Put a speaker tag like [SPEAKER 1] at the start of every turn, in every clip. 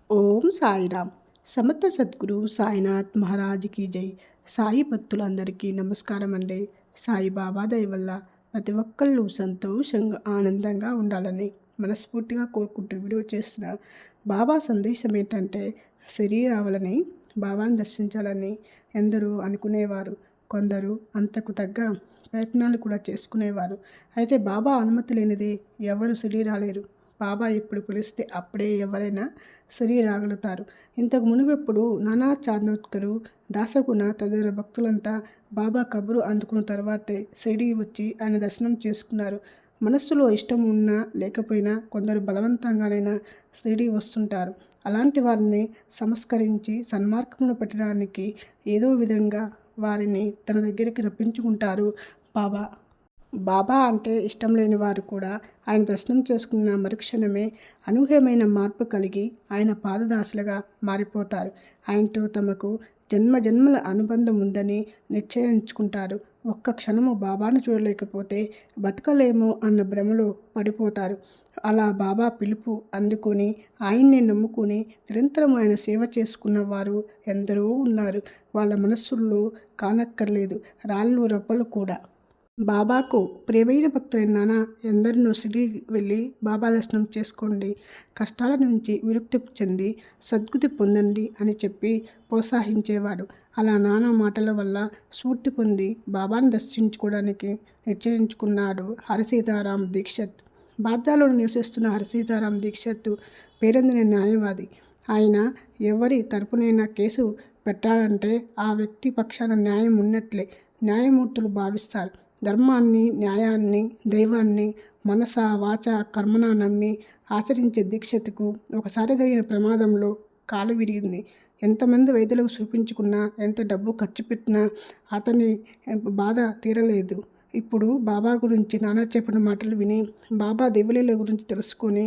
[SPEAKER 1] ఓం సాయిరామ్. సమర్థ సద్గురు సాయినాథ్ మహారాజ్కి జై. సాయి భక్తులందరికీ నమస్కారం అండి. సాయిబాబా దయ వల్ల ప్రతి ఒక్కళ్ళు సంతోషంగా ఆనందంగా ఉండాలని మనస్ఫూర్తిగా కోరుకుంటూ వీడియో చేస్తున్న బాబా సందేశం ఏంటంటే, శరీరావలని బాబాని దర్శించాలని ఎందరో అనుకునేవారు. కొందరు అంతకు తగ్గ ప్రయత్నాలు కూడా చేసుకునేవారు. అయితే బాబా అనుమతి లేనిదే ఎవరు శరీరాలేరు. బాబా ఎప్పుడు పిలిస్తే అప్పుడే ఎవరైనా రాగలుగుతారు. ఇంతకు మునుపెప్పుడు నానా చాందోద్కరు, దాసగుణ తదితర భక్తులంతా బాబా కబురు అందుకున్న తర్వాతే షిరిడీ వచ్చి ఆయన దర్శనం చేసుకున్నారు. మనస్సులో ఇష్టం ఉన్నా లేకపోయినా కొందరు బలవంతంగానైనా షిరిడీ వస్తుంటారు. అలాంటి వారిని సంస్కరించి సన్మార్గంలో పెట్టడానికి ఏదో విధంగా వారిని తన దగ్గరికి రప్పించుకుంటారు బాబా. బాబా అంటే ఇష్టం లేని వారు కూడా ఆయన దర్శనం చేసుకున్న మరుక్షణమే అనూహ్యమైన మార్పు కలిగి ఆయన పాదదాసులుగా మారిపోతారు. ఆయనతో తమకు జన్మజన్మల అనుబంధం ఉందని నిశ్చయించుకుంటారు. ఒక్క క్షణము బాబాను చూడలేకపోతే బతకలేము అన్న భ్రమలో పడిపోతారు. అలా బాబా పిలుపు అందుకొని ఆయన్నే నమ్ముకొని నిరంతరం ఆయన సేవ చేసుకున్న వారు ఎందరో ఉన్నారు. వాళ్ళ మనస్సుల్లో కానక్కర్లేదు రాళ్ళు రప్పలు కూడా. బాబాకు ప్రియమైన భక్తులైన నాన్న ఎందరినో షిరిడీ వెళ్ళి బాబా దర్శనం చేసుకోండి, కష్టాల నుంచి విముక్తి చెంది సద్గతి పొందండి అని చెప్పి ప్రోత్సహించేవాడు. అలా నానా మాటల వల్ల స్ఫూర్తి పొంది బాబాను దర్శించుకోవడానికి నిశ్చయించుకున్నాడు హరిసీతారాం దీక్షిత్. బాద్రాలో నివసిస్తున్న హరిసీతారాం దీక్షిత్ పేరొందిన న్యాయవాది. ఆయన ఎవరి తరపునైనా కేసు పెట్టాలంటే ఆ వ్యక్తి పక్షాన న్యాయం ఉన్నట్లే న్యాయమూర్తులు భావిస్తారు. ధర్మాన్ని, న్యాయాన్ని, దైవాన్ని మనస వాచ కర్మన నమ్మి ఆచరించే దీక్షిత్కు ఒకసారి జరిగిన ప్రమాదంలో కాలు విరిగింది. ఎంతమంది వైద్యులకు చూపించుకున్నా, ఎంత డబ్బు ఖర్చు పెట్టినా అతని బాధ తీరలేదు. ఇప్పుడు బాబా గురించి నాన్న చెప్పిన మాటలు విని, బాబా దివ్యలీల గురించి తెలుసుకొని,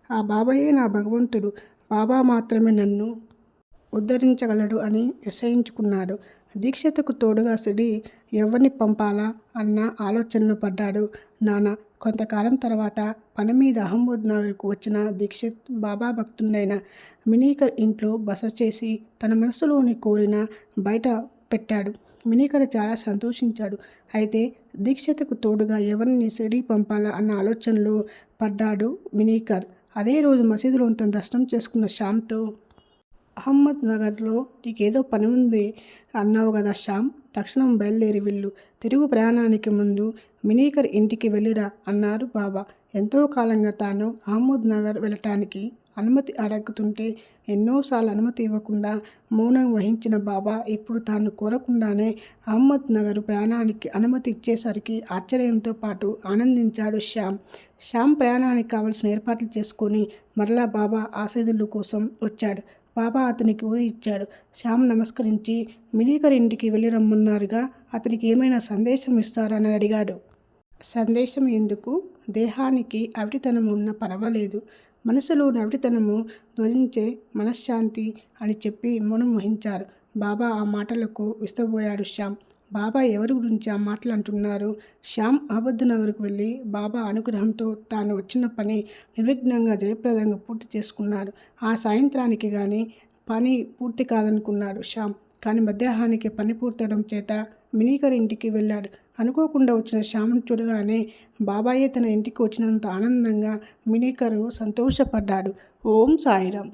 [SPEAKER 1] ఆ బాబాయే నా భగవంతుడు, బాబా మాత్రమే నన్ను ఉద్ధరించగలడు అని నిశ్చయించుకున్నాడు. దీక్షిత్కు తోడుగా షిరిడీ ఎవరిని పంపాలా అన్న ఆలోచనలో పడ్డాడు నాన్న. కొంతకాలం తర్వాత పని మీద అహ్మద్ నగర్కు వచ్చిన దీక్షిత్ బాబా భక్తుడైన మినీకర్ ఇంట్లో బస చేసి తన మనసులోని కోరిన బయట పెట్టాడు. మినీకర్ చాలా సంతోషించాడు. అయితే దీక్షిత్కు తోడుగా ఎవరిని షిరిడీ పంపాలా అన్న ఆలోచనలో పడ్డాడు మినీకర్. అదే రోజు మసీదులో తన దర్శనం చేసుకున్న శ్యామ్తో, అహ్మద్ నగర్లో నీకేదో పని ఉంది అన్నావు కదా శ్యామ్, తక్షణం బయలుదేరి వెళ్ళు. తిరుగు ప్రయాణానికి ముందు మినీకర్ ఇంటికి వెళ్ళిరా అన్నారు బాబా. ఎంతో కాలంగా తాను అహ్మద్ నగర్ వెళ్ళటానికి అనుమతి అడుగుతుంటే ఎన్నోసార్లు అనుమతి ఇవ్వకుండా మౌనం వహించిన బాబా ఇప్పుడు తాను కోరకుండానే అహ్మద్ నగర్ ప్రయాణానికి అనుమతి ఇచ్చేసరికి ఆశ్చర్యంతో పాటు ఆనందించాడు శ్యామ్. శ్యామ్ ప్రయాణానికి కావలసిన ఏర్పాట్లు చేసుకొని మరలా బాబా ఆశీస్సుల కోసం వచ్చాడు. బాబా అతనికి ఊరి ఇచ్చాడు. శ్యామ్ నమస్కరించి మినీకర్ ఇంటికి వెళ్ళి రమ్మన్నారుగా, అతనికి ఏమైనా సందేశం ఇస్తారని అడిగాడు. సందేశం ఎందుకు? దేహానికి అవిటితనము ఉన్నా పర్వాలేదు, మనసులోని అవిటితనము ధ్వజించే మనశ్శాంతి అని చెప్పి మౌనం వహించారు. బాబా ఆ మాటలకు విస్తబోయాడు శ్యామ్. బాబా ఎవరి గురించి ఆ మాటలు అంటున్నారు? శ్యామ్ అహ్మద్ నగర్కు వెళ్ళి బాబా అనుగ్రహంతో తాను వచ్చిన పని నిర్విఘ్నంగా జయప్రదంగా పూర్తి చేసుకున్నాడు. ఆ సాయంత్రానికి కానీ పని పూర్తి కాదనుకున్నాడు శ్యామ్. కానీ మధ్యాహ్నానికి పని పూర్తవడం చేత మినీకర్ ఇంటికి వెళ్ళాడు. అనుకోకుండా వచ్చిన శ్యామ్ను చూడగానే బాబాయే తన ఇంటికి వచ్చినంత ఆనందంగా మినీకరు సంతోషపడ్డాడు. ఓం సాయిరామ్.